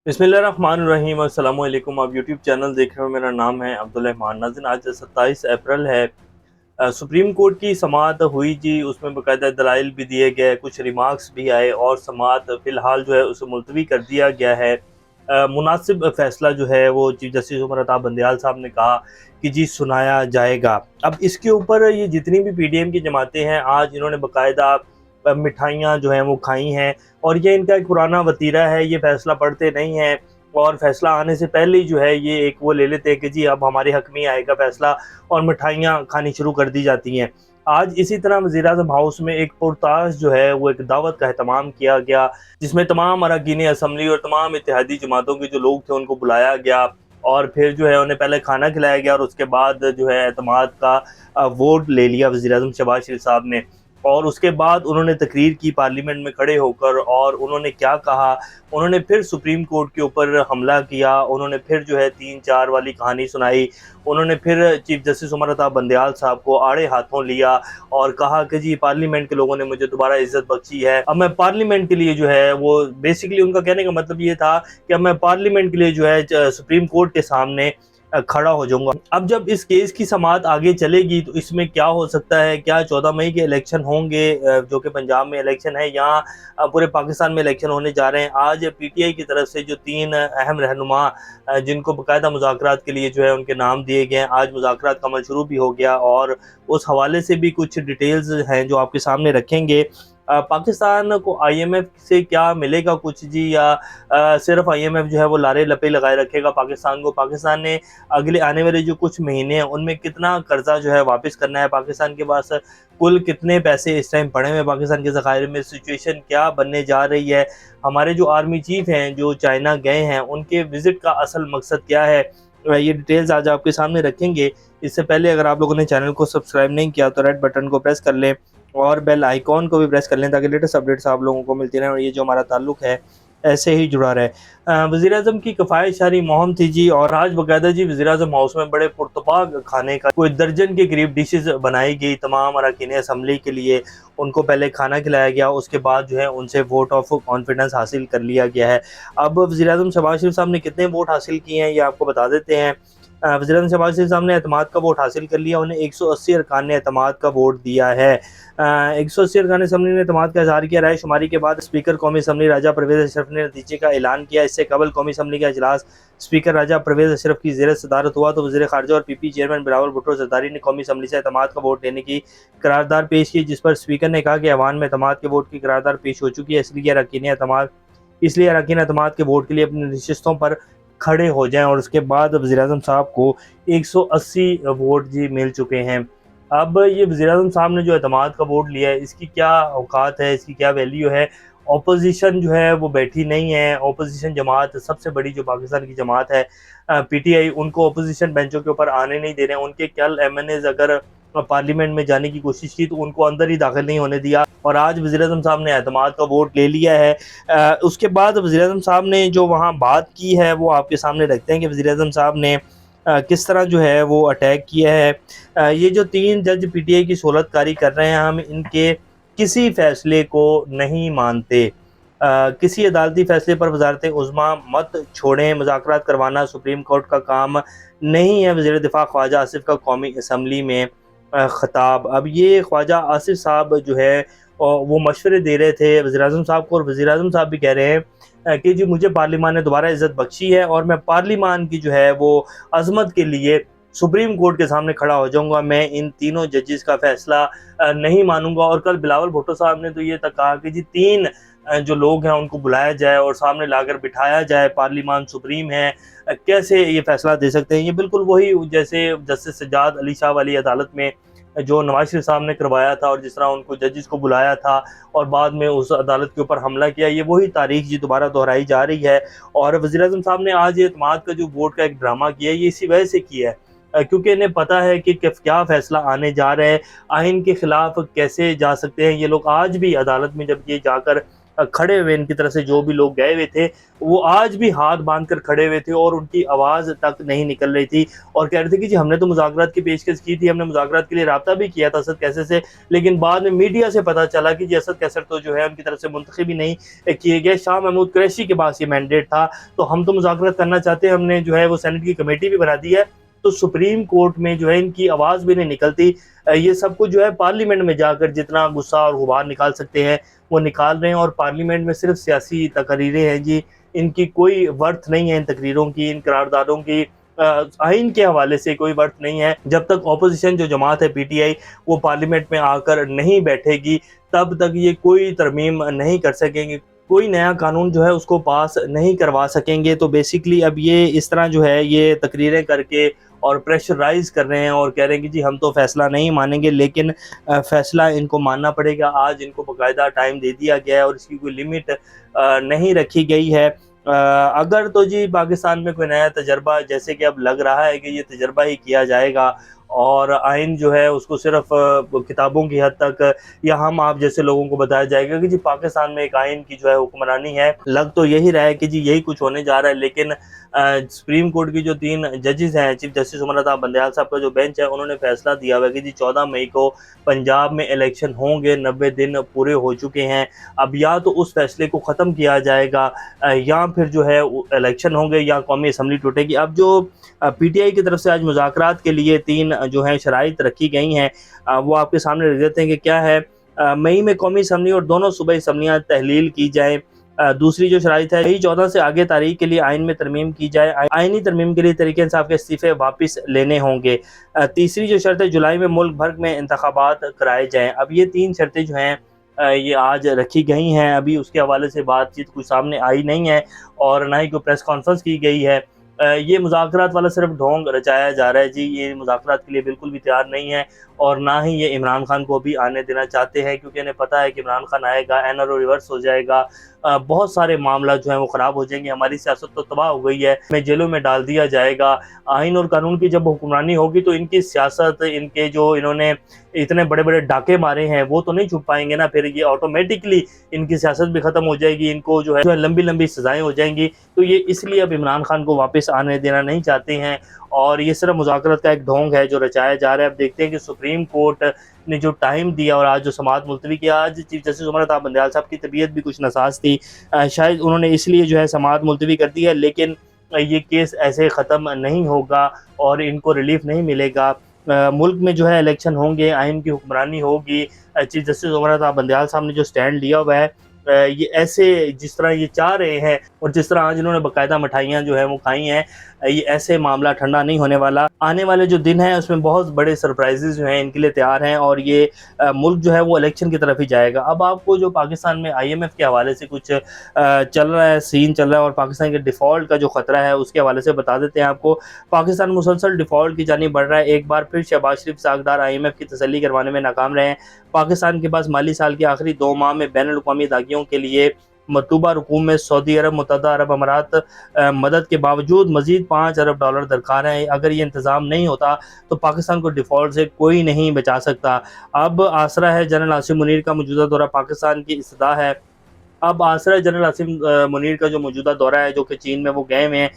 बिस्मिल्लाहिर्रहमानिर्रहीम अस्सलाम वालेकुम। आप यूट्यूब चैनल देख रहे हो। मेरा नाम है अब्दुल रहमान। नाज़रीन, आज 27 अप्रैल है। सुप्रीम कोर्ट की समाअत हुई जी। उसमें बाकायदा दलाइल भी दिए गए, कुछ रिमार्क्स भी आए और समाअत फ़िलहाल जो है उसे मुलतवी कर दिया गया है। मुनासिब फ़ैसला जो है वो चीफ जस्टिस उमर अता बंदयाल साहब ने कहा कि जी सुनाया जाएगा। अब इसके ऊपर ये जितनी भी पीडीएम की जमातें हैं, आज इन्होंने बाकायदा मिठाइयाँ जो हैं वो खाई हैं और ये इनका एक पुराना वतीरा है। ये फ़ैसला पढ़ते नहीं हैं और फ़ैसला आने से पहले ही जो है ये एक वो ले लेते हैं कि जी अब हमारे हक़ में ही आएगा फ़ैसला, और मिठाइयाँ खानी शुरू कर दी जाती हैं। आज इसी तरह वज़ीर-ए-आज़म हाउस में एक पुरताश जो है वो एक दावत का एहतमाम किया गया, जिसमें तमाम अरकान असम्बली और तमाम इत्तेहादी जमातों के जो लोग थे उनको बुलाया गया और फिर जो है उन्हें पहले खाना खिलाया गया और उसके बाद जो है एतमाद का वोट ले लिया वज़ीर-ए-आज़म शहबाज शरीफ साहब ने। और उसके बाद उन्होंने तकरीर की पार्लियामेंट में खड़े होकर, और उन्होंने क्या कहा, उन्होंने फिर सुप्रीम कोर्ट के ऊपर हमला किया, उन्होंने फिर जो है 3-4 वाली कहानी सुनाई, उन्होंने फिर चीफ जस्टिस उमर अता बंदयाल साहब को आड़े हाथों लिया और कहा कि जी पार्लियामेंट के लोगों ने मुझे दोबारा इज्जत बख्शी है, अब मैं पार्लियामेंट के लिए जो है वो बेसिकली उनका कहने का मतलब ये था कि अब मैं पार्लियामेंट के लिए जो है सुप्रीम कोर्ट के सामने खड़ा हो जाऊंगा। अब जब इस केस की समाअत आगे चलेगी तो इसमें क्या हो सकता है, क्या 14 मई के इलेक्शन होंगे, जो कि पंजाब में इलेक्शन है, यहाँ पूरे पाकिस्तान में इलेक्शन होने जा रहे हैं। आज पीटीआई की तरफ से जो 3 अहम रहनुमा जिनको बाकायदा मुज़ाकरात के लिए जो है उनके नाम दिए गए हैं, आज मुज़ाकरात का अमल शुरू भी हो गया और उस हवाले से भी कुछ डिटेल्स हैं जो आपके सामने रखेंगे। पाकिस्तान को आईएमएफ से क्या मिलेगा कुछ जी, या सिर्फ आईएमएफ जो है वो लारे लपे लगाए रखेगा पाकिस्तान को? पाकिस्तान ने अगले आने वाले जो कुछ महीने हैं उनमें कितना कर्जा जो है वापस करना है? पाकिस्तान के पास कुल कितने पैसे इस टाइम पड़े हुए हैं पाकिस्तान के ज़खायर में? सिचुएशन क्या बनने जा रही है? हमारे जो आर्मी चीफ हैं जो चाइना गए हैं, उनके विज़िट का असल मकसद क्या है? ये डिटेल्स आज आपके सामने रखेंगे। इससे पहले अगर आप लोगों ने चैनल को सब्सक्राइब नहीं किया तो रेड बटन को प्रेस कर लें और बेल आइकॉन को भी प्रेस कर लें ताकि लेटेस्ट अपडेट्स आप लोगों को मिलती रहें और ये जो हमारा ताल्लुक है ऐसे ही जुड़ा रहे। वज़ीर-ए-आज़म की किफ़ायत-शारी मुहिम थी जी, और आज बाकायदा जी वज़ीर-ए-आज़म हाउस में बड़े पुरतपाक खाने का कोई दर्जन के करीब डिशेज़ बनाई गई तमाम अरकान असम्बली के लिए। उनको पहले खाना खिलाया गया, उसके बाद जो है उनसे वोट ऑफ कॉन्फिडेंस हासिल कर लिया गया है। अब वज़ीर-ए-आज़म शहबाज शरीफ साहब ने कितने वोट हासिल किए हैं ये आपको बता देते हैं। वज़ीर-ए-आज़म शहबाज शरीफ साहब ने एतमाद का वोट हासिल कर लिया, उन्हें 180 अरकान ने एतमाद का वोट दिया है। 180 अरकान असम्बली ने एतमाद का इज़हार किया। राय शुमारी के बाद स्पीकर कौमी असम्बली राजा परवेज़ अशरफ ने नतीजे का ऐलान किया। इससे कबल कौमी असम्बली का इजलास स्पीकर राजा परवेज़ अशरफ की ज़ेर सदारत हुआ तो वज़ीर ख़ारजा और पीपी चेयरमैन बिलावल भुट्टो ज़रदारी ने कौमी असम्बली से एतमाद का वोट देने की करारदाद पेश की, जिस पर स्पीकर ने कहा कि ऐवान में एतमाद के वोट की करारदाद पेश हो चुकी है, इसलिए अरकान एतमाद के वोट के लिए अपनी नशिस्तों पर खड़े हो जाएं। और उसके बाद वज़ीर-ए-आज़म साहब को 180 वोट जी मिल चुके हैं। अब ये वज़ीर-ए-आज़म साहब ने जो एतमाद का वोट लिया है, इसकी क्या औकात है, इसकी क्या वैल्यू है? ऑपोजिशन जो है वो बैठी नहीं है। ऑपोजिशन जमात सबसे बड़ी जो पाकिस्तान की जमात है पीटीआई, उनको ऑपोजिशन बेंचों के ऊपर आने नहीं दे रहे हैं। उनके कल एमएनएज़ अगर पार्लियामेंट में जाने की कोशिश की तो उनको अंदर ही दाखिल नहीं होने दिया, और आज वज़ीर-ए-आज़म साहब ने एतमाद का वोट ले लिया है। उसके बाद वज़ीर-ए-आज़म साहब ने जो वहाँ बात की है वो आपके सामने रखते हैं कि वज़ीर-ए-आज़म साहब ने किस तरह जो है वो अटैक किया है। ये जो 3 जज पीटीआई की सोहलतकारी कर रहे हैं, हम इनके किसी फ़ैसले को नहीं मानते। किसी अदालती फ़ैसले पर वज़ारत उज़्मा मत छोड़ें, मुज़ाकरात करवाना सुप्रीम कोर्ट का काम नहीं है। वज़ीर दिफ़ा ख्वाजा आसिफ़ का कौमी असम्बली में ख़िताब। अब ये ख्वाजा आसिफ़ साहब जो है वो मशवरे दे रहे थे वज़ीर-ए-आज़म साहब को, और वज़ीर-ए-आज़म साहब भी कह रहे हैं कि जी मुझे पार्लियामान ने दोबारा इज़्ज़त बख्शी है और मैं पार्लियामान की जो है वो अज़मत के लिए सुप्रीम कोर्ट के सामने खड़ा हो जाऊँगा। मैं इन तीनों जजेस का फ़ैसला नहीं मानूँगा। और कल बिलावल भुट्टो साहब ने तो ये तक कहा कि जी 3 जो लोग हैं उनको बुलाया जाए और सामने लाकर बिठाया जाए, पार्लियामान सुप्रीम है, कैसे ये फ़ैसला दे सकते हैं? ये बिल्कुल वही जैसे जस्टिस सज्जाद अली शाह वाली अदालत में जो नवाज शरीफ साहब ने करवाया था और जिस तरह उनको जजेस को बुलाया था और बाद में उस अदालत के ऊपर हमला किया, ये वही तारीख जी दोबारा दोहराई जा रही है। और वज़ीर-ए-आज़म साहब ने आज ये एतमाद का जो वोट का एक ड्रामा किया है, ये इसी वजह से किया है क्योंकि इन्हें पता है कि क्या फ़ैसला आने जा रहा है, आइन के ख़िलाफ़ कैसे जा सकते हैं ये लोग। आज भी अदालत में जब ये जाकर खड़े हुए, इनकी तरफ से जो भी लोग गए हुए थे वो आज भी हाथ बांध कर खड़े हुए थे और उनकी आवाज़ तक नहीं निकल रही थी और कह रहे थे कि जी हमने तो मुज़ाकरात की पेशकश की थी, हमने मुज़ाकरात के लिए राब्ता भी किया था असद कैसर से, लेकिन बाद में मीडिया से पता चला कि जी असद कैसर तो जो है उनकी तरफ से मुंतखब ही नहीं किए गए, शाह महमूद कुरैशी के पास ये मैंडेट था, तो हम तो मुज़ाकरात करना चाहते हैं, हमने जो है वो सेनेट की कमेटी भी बना दी है, तो सुप्रीम कोर्ट में जो है इनकी आवाज़ भी नहीं निकलती। ये सब कुछ जो है पार्लियामेंट में जाकर जितना गुस्सा और गुबार निकाल सकते हैं वो निकाल रहे हैं और पार्लियामेंट में सिर्फ सियासी तकरीरें हैं जी, इनकी कोई वर्थ नहीं है, इन तकरीरों की, इन करारदादों की आइन के हवाले से कोई वर्थ नहीं है। जब तक ऑपोजिशन जो जमात है पीटीआई वो पार्लियामेंट में आकर नहीं बैठेगी तब तक ये कोई तरमीम नहीं कर सकेंगे, कोई नया कानून जो है उसको पास नहीं करवा सकेंगे। तो बेसिकली अब ये इस तरह जो है ये तकरीरें करके और प्रेशराइज़ कर रहे हैं और कह रहे हैं कि जी हम तो फ़ैसला नहीं मानेंगे, लेकिन फ़ैसला इनको मानना पड़ेगा। आज इनको बाकायदा टाइम दे दिया गया है और इसकी कोई लिमिट नहीं रखी गई है। अगर तो जी पाकिस्तान में कोई नया तजर्बा, जैसे कि अब लग रहा है कि ये तजर्बा ही किया जाएगा और आइन जो है उसको सिर्फ किताबों की हद तक या हम आप जैसे लोगों को बताया जाएगा कि जी पाकिस्तान में एक आइन की जो है हुक्मरानी है। लग तो यही रहा है कि जी यही कुछ होने जा रहा है, लेकिन सुप्रीम कोर्ट की जो 3 जजेस हैं, चीफ जस्टिस उमर अता बंदयाल साहब का जो बेंच है, उन्होंने फैसला दिया हुआ है कि जी 14 मई को पंजाब में इलेक्शन होंगे, 90 दिन पूरे हो चुके हैं। अब या तो उस फैसले को ख़त्म किया जाएगा या फिर जो है इलेक्शन होंगे या कौमी असम्बली टूटेगी। अब जो पीटीआई की तरफ से आज मुज़ाकरात के लिए 3 जो है शराइत रखी गई हैं, वो आपके सामने रख देते हैं कि क्या है। मई में कौमी असम्बली और दोनों सूबाई असम्बलियाँ तहलील की जाएँ। दूसरी जो शराइत है, मई 14 से आगे तारीख के लिए आइन में तरमीम की जाए, आइनी तरमीम के लिए तहरीक इंसाफ के इस्तीफ़े वापस लेने होंगे। तीसरी जो शर्त है, जुलाई में मुल्क भर में इंतखाबात कराए जाएँ। अब ये 3 शर्तें जो हैं ये आज रखी गई हैं। अभी उसके हवाले से बातचीत कुछ सामने आई नहीं है और ना ही कोई प्रेस कॉन्फ्रेंस की गई है। ये मुज़ाकरात वाला सिर्फ ढोंग रचाया जा रहा है जी, ये मुज़ाकरात के लिए बिल्कुल भी तैयार नहीं है और ना ही ये इमरान खान को भी आने देना चाहते हैं, क्योंकि इन्हें पता है कि इमरान खान आएगा, एनआरओ रिवर्स हो जाएगा, बहुत सारे मामला जो हैं वो ख़राब हो जाएंगे, हमारी सियासत तो तबाह हो गई है, हमें जेलों में डाल दिया जाएगा। आइन और कानून की जब हुक्मरानी होगी तो इनकी सियासत, इनके जो इन्होंने इतने बड़े बड़े डाके मारे हैं वो तो नहीं छुप पाएंगे ना, फिर ये ऑटोमेटिकली इनकी सियासत भी ख़त्म हो जाएगी, इनको जो है लंबी लंबी सज़ाएँ हो जाएंगी। तो ये इसलिए अब इमरान खान को वापस आने देना नहीं चाहते हैं और ये सिर्फ मुज़ाकरात का एक ढोंग है जो रचाया जा रहा है। अब देखते हैं कि सुप्रीम कोर्ट ने जो टाइम दिया और आज जो समाअत मुलतवी किया, आज चीफ जस्टिस उमर अता बंदयाल साहब की तबीयत भी कुछ नासाज थी, शायद उन्होंने इसलिए जो है समाअत मुलतवी कर दी है, लेकिन ये केस ऐसे ख़त्म नहीं होगा और इनको रिलीफ नहीं मिलेगा। मुल्क में जो है इलेक्शन होंगे, आइन की हुक्मरानी होगी। चीफ जस्टिस उमर अता बंदयाल साहब ने जो स्टैंड लिया हुआ है, ये ऐसे जिस तरह ये चाह रहे हैं और जिस तरह आज इन्होंने बाकायदा मिठाइयाँ जो है वो खाई हैं, ये ऐसे मामला ठंडा नहीं होने वाला। आने वाले जो दिन हैं उसमें बहुत बड़े सरप्राइजेज जो हैं इनके लिए तैयार हैं और ये मुल्क जो है वो इलेक्शन की तरफ ही जाएगा। अब आपको जो पाकिस्तान में आईएमएफ के हवाले से कुछ चल रहा है, सीन चल रहा है और पाकिस्तान के डिफ़ॉल्ट का जो ख़तरा है उसके हवाले से बता देते हैं आपको। पाकिस्तान मुसलसल डिफ़ॉल्ट की जानिब बढ़ रहा है। एक बार फिर शहबाज शरीफ सागदार आईएमएफ की तसल्ली करवाने में नाकाम रहे हैं। पाकिस्तान के पास माली साल के आखिरी 2 माह में बैनुल-अक़वामी अदायगियों के लिए मतलूबा रकूम में सऊदी अरब, मुत्तहदा अरब अमारात मदद के बावजूद मज़ीद $5 अरब दरकार हैं। अगर ये इंतज़ाम नहीं होता तो पाकिस्तान को डिफ़ॉल्ट से कोई नहीं बचा सकता। अब आसरा है जनरल आसिम मुनीर का मौजूदा दौरा पाकिस्तान की इस्तदा है। अब आसरा जनरल आसिम मुनीर का जो मौजूदा दौरा है, जो कि चीन में वो गए हुए हैं,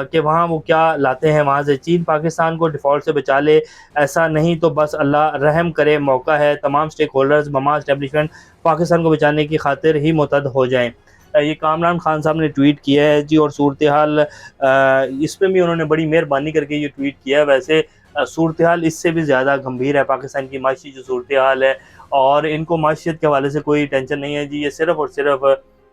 कि वहाँ वो क्या लाते हैं वहाँ से। चीन पाकिस्तान को डिफ़ॉल्ट से बचा ले, ऐसा नहीं तो बस अल्लाह रहम करे, मौका है तमाम स्टेक होल्डर्स, ममा एस्टेब्लिशमेंट पाकिस्तान को बचाने की खातिर ही मुतहद हो जाएँ। ये कामरान खान साहब ने ट्वीट किया है जी और सूरत हाल इसमें भी उन्होंने बड़ी मेहरबानी करके ये ट्वीट किया है। वैसे सूरत हाल इससे भी ज़्यादा गंभीर है, पाकिस्तान की माशी जो सूरत हाल है, और इनको माशियत के हवाले से कोई टेंशन नहीं है जी। ये सिर्फ़ और सिर्फ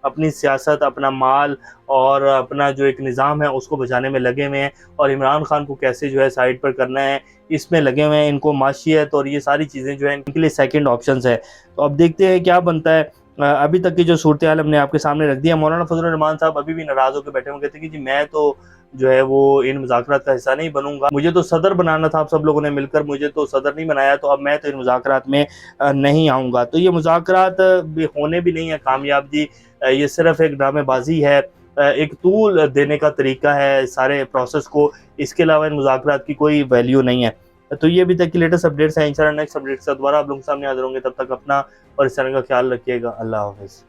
अपनी सियासत, अपना माल और अपना जो एक निज़ाम है उसको बचाने में लगे हुए हैं और इमरान खान को कैसे जो है साइड पर करना है इसमें लगे हुए हैं। इनको माशियत और ये सारी चीज़ें जो हैं इनके लिए सेकंड ऑप्शंस है। तो अब देखते हैं क्या बनता है। अभी तक की जो सूरत हाल हमने आपके सामने रख दिया। मौलाना फजलुर रहमान साहब अभी भी नाराज़ होकर बैठे हुए, कहते हैं कि जी मैं तो जो है वो इन मुज़ाकरात का हिस्सा नहीं बनूंगा, मुझे तो सदर बनाना था, आप सब लोगों ने मिलकर मुझे तो सदर नहीं बनाया, तो अब मैं तो इन मुज़ाकरात में नहीं आऊँगा। तो ये मुज़ाकरात भी होने भी नहीं है कामयाब जी, ये सिर्फ़ एक ड्रामेबाजी है, एक तूल देने का तरीका है सारे प्रोसेस को, इसके अलावा इन मुज़ाकरात की कोई वैल्यू नहीं है। तो ये अभी तक की लेटेस्ट अपडेट्स हैं। इंशाल्लाह नेक्स्ट अपडेट से दोबारा आप लोगों के सामने हाज़िर होंगे। तब तक अपना और इस चैनल का ख्याल रखिएगा। अल्लाह हाफ़िज़।